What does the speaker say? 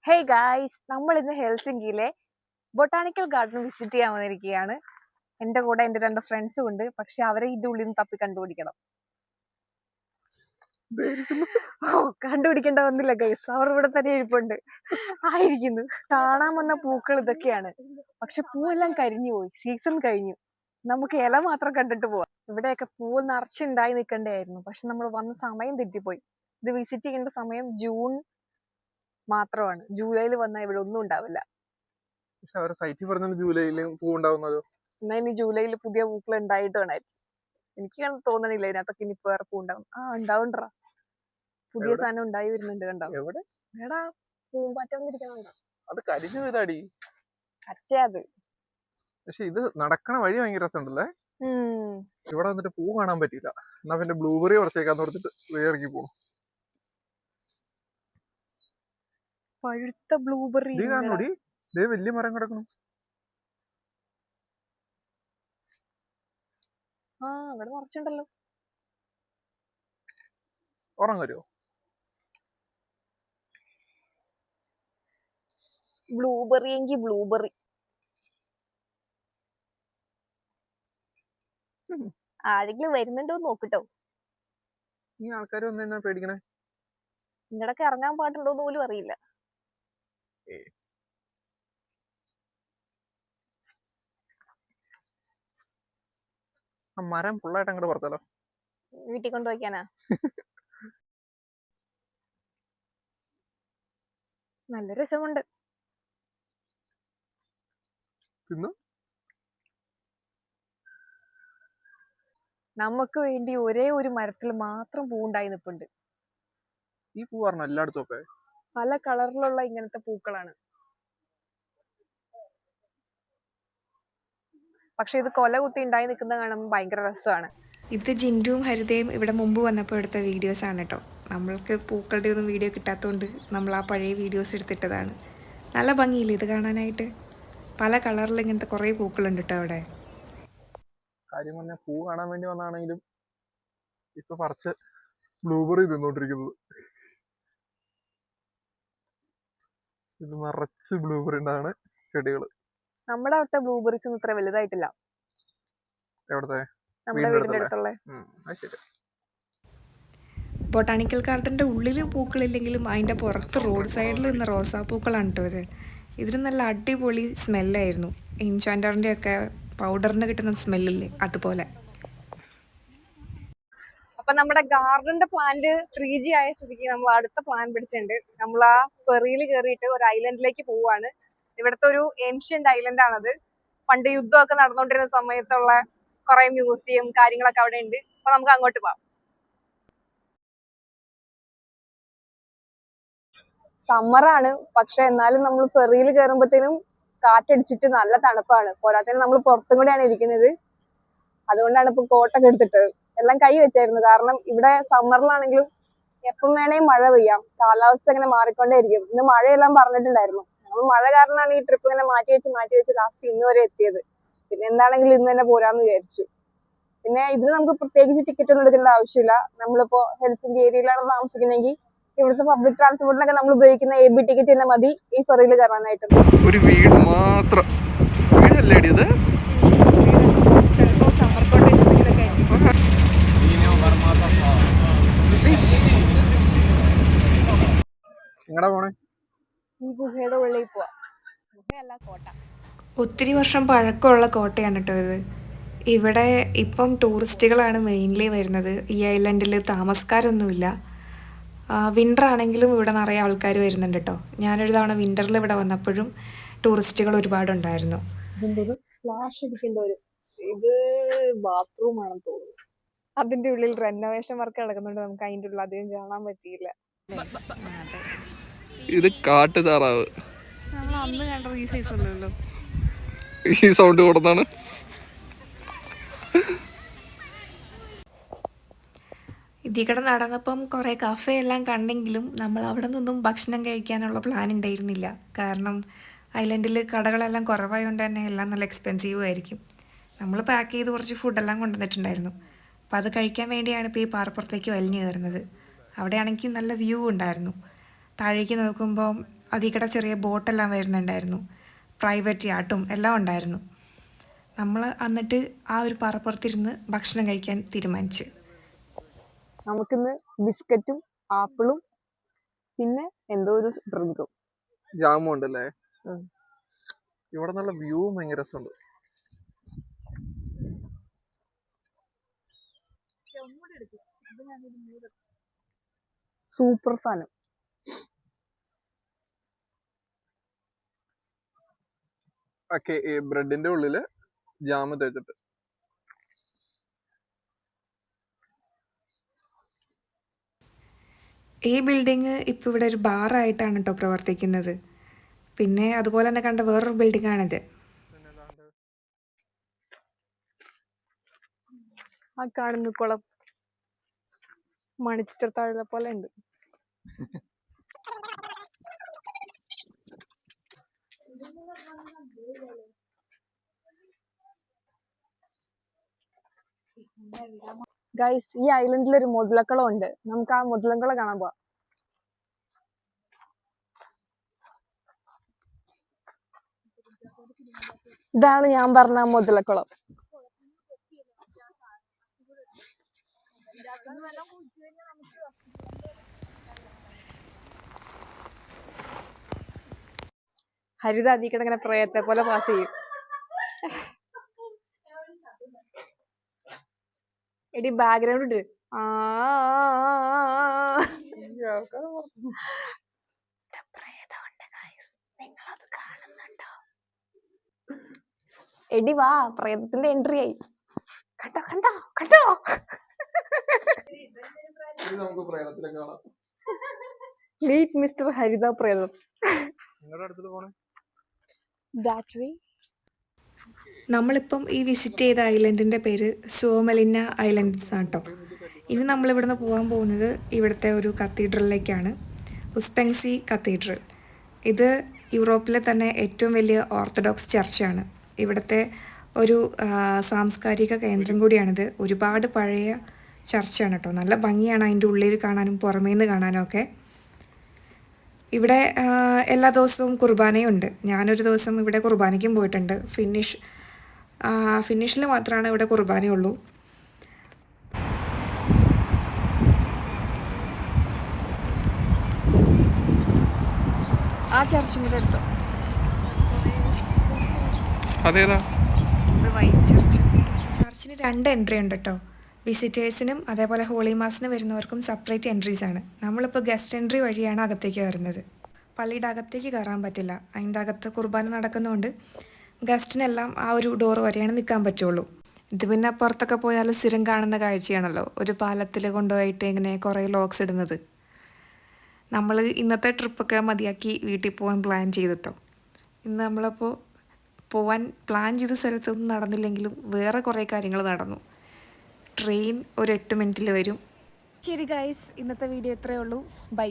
Hey guys, നമ്മൾ ഇന്ന് ഹെൽസിങ്കിയിലെ botanical garden visit ചെയ്യാൻ വന്നിരിക്കുകയാണ്. എന്റെ കൂടെ എന്റെ 2 ഫ്രണ്ട്സും ഉണ്ട്. പക്ഷെ അവരെ ഇതിന്റെ ഉള്ളിൽ നിന്ന് തപ്പി കണ്ടുപിടിക്കണം. കണ്ടുപിടിക്കേണ്ട വന്നില്ല ഗൈസ്, അവർ ഇവിടെ തന്നെ ഇരിപ്പുണ്ട്. ആയിരിക്കുന്നു. കാണാൻ വന്ന പൂക്കൾ ഇതൊക്കെയാണ്. പക്ഷെ പൂവെല്ലാം കരിഞ്ഞു പോയി, സീസൺ കഴിഞ്ഞു. നമുക്ക് ഇല മാത്രം കണ്ടിട്ട് പോവാം. ഇവിടെയൊക്കെ പൂവ് നിറച്ചുണ്ടായി നിൽക്കണ്ടായിരുന്നു. പക്ഷെ നമ്മൾ വന്ന സമയം തെറ്റിപ്പോയി. ഇത് വിസിറ്റ് ചെയ്യേണ്ട സമയം ജൂൺ മാത്രമാണ്. ജൂലൈയിൽ വന്നാൽ ഇവിടെ ഒന്നും ഉണ്ടാവില്ല. പക്ഷെ അവരെ സൈറ്റിൽ പറഞ്ഞ ജൂലൈയിൽ പൂ ഉണ്ടാവുന്നതോ? എന്നാ ഇനി ജൂലൈയിൽ പുതിയ പൂക്കൾ ഉണ്ടായിട്ട് വേണമായിരിക്കും. എനിക്ക് തോന്നണില്ല ഇതിനകത്തൊക്കെ ഇനി വേറെ പൂ ഉണ്ടാവും. ഉണ്ടാവണ്ടാ, പുതിയ സാധനം ഉണ്ടായി വരുന്നുണ്ട്. കണ്ടോ എവിടെ? എടാ, പൂമ്പാറ്റ വന്നിരിക്കണോ? അത് കരിഞ്ഞു പോയതാടി. അച്ഛേ അത്. പക്ഷെ ഇത് നടക്കണ വഴി ഭയങ്കര രസമുണ്ടല്ലേ. ഇവിടെ വന്നിട്ട് പൂ കാണാൻ പറ്റിയില്ല. എന്നാ പിന്നെ ബ്ലൂബെറി കുറച്ചേക്കാന്ന് കൊടുത്തിട്ട് ഇറങ്ങി പോണു. പഴുത്ത ബ്ലൂബെറി കാണൂടി, ഇതേ വലിയ മരം കിടക്കണം. ആ, ഇവിടെ നിറച്ചുണ്ടല്ലോ. ഉറങ്ങ വരുമോ? ബ്ലൂബെറി എങ്കിൽ ബ്ലൂബെറി. ആരെങ്കിലും വരുന്നുണ്ടോ നോക്കിട്ടോ. ഈ ആൾക്കാർ വന്ന് എന്നാ പേടിക്കണേ? നിങ്ങളൊക്കെ ഇറങ്ങാൻ പാടുണ്ടോന്ന് പോലും അറിയില്ല. ആ മരം ഫുള്ളായിട്ട് അങ്ങോട്ട് പുറത്താലോ? വീട്ടിൽ കൊണ്ടുപോയിക്കാനാ? നല്ല രസമുണ്ട്. നമുക്ക് വേണ്ടി ഒരേ ഒരു മരത്തിൽ മാത്രം പൂവുണ്ടായി നിൽപ്പുണ്ട്. ഈ പൂ പറഞ്ഞ എല്ലായിടത്തും ഒക്കെ പല കളറിലുള്ള ഇങ്ങനത്തെ പൂക്കളാണ്. പക്ഷെ ഇത് കൊല കുത്തി ഉണ്ടായി നിൽക്കുന്ന കാണുമ്പോൾ ഭയങ്കര രസമാണ്. ഇത് ജിൻഡുവും ഹരിതയും ഇവിടെ മുമ്പ് വന്നപ്പോൾ എടുത്ത വീഡിയോസ് ആണ് കേട്ടോ. നമ്മൾക്ക് പൂക്കളുടെ ഒന്നും വീഡിയോ കിട്ടാത്തതുകൊണ്ട് നമ്മൾ ആ പഴയ വീഡിയോസ് എടുത്തിട്ടതാണ്. നല്ല ഭംഗിയില്ലേ ഇത് കാണാനായിട്ട്? പല കളറിൽ ഇങ്ങനത്തെ കുറേ പൂക്കളുണ്ട് കേട്ടോ അവിടെ. കാര്യം പറഞ്ഞാൽ പൂ കാണാൻ വേണ്ടി വന്നാണെങ്കിലും ഇപ്പൊ പറിച്ച് ബ്ലൂബെറി തിന്നോണ്ടിരിക്കുന്നത്. ഇത് നിറച്ച് ബ്ലൂബെറി ഉണ്ടാണ് ചെടികള്. നമ്മുടെ അവിടുത്തെ ബ്ലൂബെറീസ് ഒന്നും ഇത്ര വലുതായിട്ടില്ല. എവിടത്തെ? നമ്മുടെ വീടിന്റെ അടുത്തുള്ള. ബൊട്ടാണിക്കൽ ഗാർഡൻ്റെ ഉള്ളിൽ പൂക്കളില്ലെങ്കിലും അതിൻ്റെ പുറത്ത് റോഡ് സൈഡിൽ നിന്ന് റോസാപ്പൂക്കളാണ് കേട്ടോ ഇത്. ഇതിന് നല്ല അടിപൊളി സ്മെല്ലായിരുന്നു. ഇൻചാൻഡറിൻ്റെ ഒക്കെ പൗഡറിന് കിട്ടുന്ന സ്മെല്ലില്ലേ, അതുപോലെ. അപ്പൊ നമ്മുടെ ഗാർഡന്റെ പ്ലാന്റ് 3G ആയ സ്ഥിതിക്ക് നമ്മൾ അടുത്ത പ്ലാൻ പിടിച്ചിട്ടുണ്ട്. നമ്മൾ ആ ഫെറിയിൽ കയറിയിട്ട് ഒരു ഐലൻഡിലേക്ക് പോവാണ്. ഇവിടുത്തെ ഒരു ഏൻഷ്യന്റ് ഐലൻഡ് ആണത്. പണ്ട് യുദ്ധമൊക്കെ നടന്നുകൊണ്ടിരുന്ന സമയത്തുള്ള കുറെ മ്യൂസിയം കാര്യങ്ങളൊക്കെ അവിടെ ഉണ്ട്. അപ്പൊ നമുക്ക് അങ്ങോട്ട് പോവാം. സമ്മറാണ്, പക്ഷെ എന്നാലും നമ്മൾ ഫെറിയിൽ കയറുമ്പോഴത്തേനും കാറ്റടിച്ചിട്ട് നല്ല തണുപ്പാണ്. പോരാത്തതിന് നമ്മൾ പുറത്തും കൂടെയാണ് ഇരിക്കുന്നത്. അതുകൊണ്ടാണ് ഇപ്പൊ കോട്ടൊക്കെ എടുത്തിട്ടത്. എല്ലാം കൈ വെച്ചായിരുന്നു. കാരണം ഇവിടെ സമ്മറിലാണെങ്കിലും എപ്പം വേണേലും മഴ പെയ്യാം. കാലാവസ്ഥ ഇങ്ങനെ മാറിക്കൊണ്ടേയിരിക്കും. ഇന്ന് മഴയെല്ലാം പറഞ്ഞിട്ടുണ്ടായിരുന്നു. നമ്മൾ മഴ കാരണമാണ് ഈ ട്രിപ്പ് ഇങ്ങനെ മാറ്റി വെച്ച് ലാസ്റ്റ് ഇന്ന് വരെ എത്തിയത്. പിന്നെ എന്താണെങ്കിലും ഇന്ന് തന്നെ പോരാന്ന് വിചാരിച്ചു. പിന്നെ ഇതിന് നമുക്ക് പ്രത്യേകിച്ച് ടിക്കറ്റ് ഒന്നും എടുക്കേണ്ട ആവശ്യമില്ല. നമ്മളിപ്പോ ഹെൽസിങ്കി ഏരിയയിലാണ് താമസിക്കുന്നതെങ്കിൽ ഇവിടുത്തെ പബ്ലിക് ട്രാൻസ്പോർട്ടിലൊക്കെ നമ്മൾ ഉപയോഗിക്കുന്ന AB ടിക്കറ്റ് തന്നെ മതി ഈ ഫെറിയിൽ കയറാനായിട്ട്. ഒരു വീട് മാത്രം വീടല്ലേ ഇത്? ചിലപ്പോ സമ്മർ കോട്ടേജ് എന്തെങ്കിലുമൊക്കെ ആയിരിക്കും. എങ്ങടാ പോണേ? ഈ ഗുഹയുടെ ഉള്ളിൽ പോവാ. ഗുഹയല്ല, കോട്ട. ഒത്തിരി വർഷം പഴക്കമുള്ള കോട്ടയാണ് കേട്ടോ ഇത്. ഇവിടെ ഇപ്പം ടൂറിസ്റ്റുകളാണ് മെയിൻലി വരുന്നത്. ഈ ഐലൻഡിൽ താമസക്കാരൊന്നുമില്ല. വിൻ്റർ ആണെങ്കിലും ഇവിടെ നിറയെ ആൾക്കാർ വരുന്നുണ്ട് കേട്ടോ. ഞാനൊരു തവണ വിൻ്ററിൽ ഇവിടെ വന്നപ്പോഴും ടൂറിസ്റ്റുകൾ ഒരുപാടുണ്ടായിരുന്നു. ഫ്ലാഷ് അടിക്കേണ്ട വരും. ഇത് ബാത്റൂം ആണെന്ന് തോന്നുന്നു. അതിന്റെ ഉള്ളിൽ റെനോവേഷൻ വർക്ക് നടക്കുന്നുണ്ട്. നമുക്ക് അതിന്റെ ഉള്ളിൽ അധികം കാണാൻ പറ്റിയില്ല. ഇത് കാട്ടുതാറാവ്. നമ്മൾ അന്ന് കണ്ടത് ഈ സൈസ് ഉള്ളല്ലോ. ഈ സൗണ്ട് കൊടുത്താണ്. ഇതിക്കടെ നടന്നപ്പം കുറേ കഫേ എല്ലാം കണ്ടെങ്കിലും നമ്മൾ അവിടെ നിന്നും ഭക്ഷണം കഴിക്കാനുള്ള പ്ലാൻ ഉണ്ടായിരുന്നില്ല. കാരണം ഐലൻഡിൽ കടകളെല്ലാം കുറവായതുകൊണ്ട് തന്നെ എല്ലാം നല്ല എക്സ്പെൻസീവും ആയിരിക്കും. നമ്മൾ പാക്ക് ചെയ്ത് കുറച്ച് ഫുഡെല്ലാം കൊണ്ടുവന്നിട്ടുണ്ടായിരുന്നു. അപ്പോൾ അത് കഴിക്കാൻ വേണ്ടിയാണ് ഇപ്പോൾ ഈ പാറപ്പുറത്തേക്ക് വലിഞ്ഞു കയറുന്നത്. അവിടെയാണെങ്കിൽ നല്ല വ്യൂ ഉണ്ടായിരുന്നു. താഴേക്ക് നോക്കുമ്പോൾ അതിക്കടെ ചെറിയ ബോട്ടെല്ലാം വരുന്നുണ്ടായിരുന്നു, പ്രൈവറ്റ് യാട്ടും എല്ലാം ഉണ്ടായിരുന്നു. നമ്മൾ എന്നിട്ട് ആ ഒരു പാറപ്പുറത്തിരുന്ന് ഭക്ഷണം കഴിക്കാൻ തീരുമാനിച്ചു. നമുക്കിന്ന് ബിസ്ക്കറ്റും ആപ്പിളും പിന്നെ എന്തോ ഒരു ഡ്രിങ്കും ജാമും ഉണ്ടല്ലേ. ഇവിടെ നല്ല വ്യൂ ഭയങ്കര രസമുണ്ട്. സൂപ്പർ സാധനം. ഒക്കെ ഈ ബ്രെഡിന്റെ ഉള്ളില് ജാമ് തേച്ചിട്ട്. ഈ ബിൽഡിങ് ഇപ്പോൾ ഇവിടെ ഒരു ബാറായിട്ടാണ് കേട്ടോ പ്രവർത്തിക്കുന്നത്. പിന്നെ അതുപോലെ തന്നെ കണ്ട വേറൊരു ബിൽഡിംഗ് ആണിത്. ആ കാണുന്ന കുളം മണിച്ചിത്രത്താഴെ പോലെ ഉണ്ട്. ഗൈസ്, ഈ ഐലൻഡിൽ ഒരു മുതലക്കുളം ഉണ്ട്. നമുക്ക് ആ മുതലക്കുളം കാണാൻ പോവാം. ഇതാണ് ഞാൻ പറഞ്ഞ മുതലക്കുളം. ഹരിത അതിൽ കിടങ്ങനെ പ്രയത്തെ പോലെ പാസ് ചെയ്യും. എടി ബാക്ക്ഗ്രൗണ്ട് ഉണ്ട്. എടി വാ, പ്രേതത്തിന്റെ എൻട്രി ആയി. കണ്ടോ കണ്ടോ കണ്ടോ. നമുക്ക് പ്രേതത്തിനെ കാണാം. മീറ്റ് മിസ്റ്റർ ഹരിത പ്രേതം. നിങ്ങളുടെ അടുത്ത് പോണേ. നമ്മളിപ്പം ഈ വിസിറ്റ് ചെയ്ത ഐലൻഡിൻ്റെ പേര് സോമലിന്ന ഐലൻഡ്സ് ആണ് കേട്ടോ. ഇനി നമ്മളിവിടുന്ന് പോകാൻ പോകുന്നത് ഇവിടുത്തെ ഒരു കത്തീഡ്രലിലേക്കാണ്, ഉസ്പെൻസി കത്തീഡ്രൽ. ഇത് യൂറോപ്പിലെ തന്നെ ഏറ്റവും വലിയ ഓർത്തഡോക്സ് ചർച്ചാണ്. ഇവിടുത്തെ ഒരു സാംസ്കാരിക കേന്ദ്രം കൂടിയാണിത്. ഒരുപാട് പഴയ ചർച്ചാണ് കേട്ടോ. നല്ല ഭംഗിയാണ് അതിൻ്റെ ഉള്ളിൽ കാണാനും പുറമേ നിന്ന് കാണാനും ഒക്കെ. ഇവിടെ എല്ലാ ദിവസവും കുർബാനയുണ്ട്. ഞാനൊരു ദിവസം ഇവിടെ കുർബാനയ്ക്കും പോയിട്ടുണ്ട്. ഫിനിഷിൽ മാത്രമാണ് ഇവിടെ കുർബാനയുള്ളൂ. ആ ചർച്ചും കൂടെ എടുത്തോ. അതേതാ? ഇത് വൈറ്റ് ചർച്ച്. ചർച്ചിന് 2 എൻട്രി ഉണ്ട് കേട്ടോ. വിസിറ്റേഴ്സിനും അതേപോലെ ഹോളി മാസിന് വരുന്നവർക്കും സെപ്പറേറ്റ് എൻട്രീസ് ആണ്. നമ്മളിപ്പോൾ ഗസ്റ്റ് എൻട്രി വഴിയാണ് അകത്തേക്ക് വരുന്നത്. പള്ളിയുടെ അകത്തേക്ക് കയറാൻ പറ്റില്ല. അതിൻ്റെ അകത്ത് കുർബാന നടക്കുന്നതുകൊണ്ട് ഗസ്റ്റിനെല്ലാം ആ ഒരു ഡോർ വരെയാണ് നിൽക്കാൻ പറ്റുള്ളൂ. ഇത് പിന്നെ പുറത്തൊക്കെ പോയാൽ സ്ഥിരം കാണുന്ന കാഴ്ചയാണല്ലോ, ഒരു പാലത്തിൽ കൊണ്ടുപോയിട്ട് ഇങ്ങനെ കുറേ ലോക്സ് ഇടുന്നത്. നമ്മൾ ഇന്നത്തെ ട്രിപ്പൊക്കെ മതിയാക്കി വീട്ടിൽ പോകാൻ പ്ലാൻ ചെയ്തിട്ടോ. ഇന്ന് നമ്മളപ്പോൾ പോകാൻ പ്ലാൻ ചെയ്ത സ്ഥലത്തൊന്നും നടന്നില്ലെങ്കിലും വേറെ കുറേ കാര്യങ്ങൾ നടന്നു. ട്രെയിൻ ഒരു 8 മിനിറ്റിൽ വരും. ശരി ഗൈസ്, ഇന്നത്തെ വീഡിയോ ഇത്രയേ ഉള്ളൂ. ബൈ.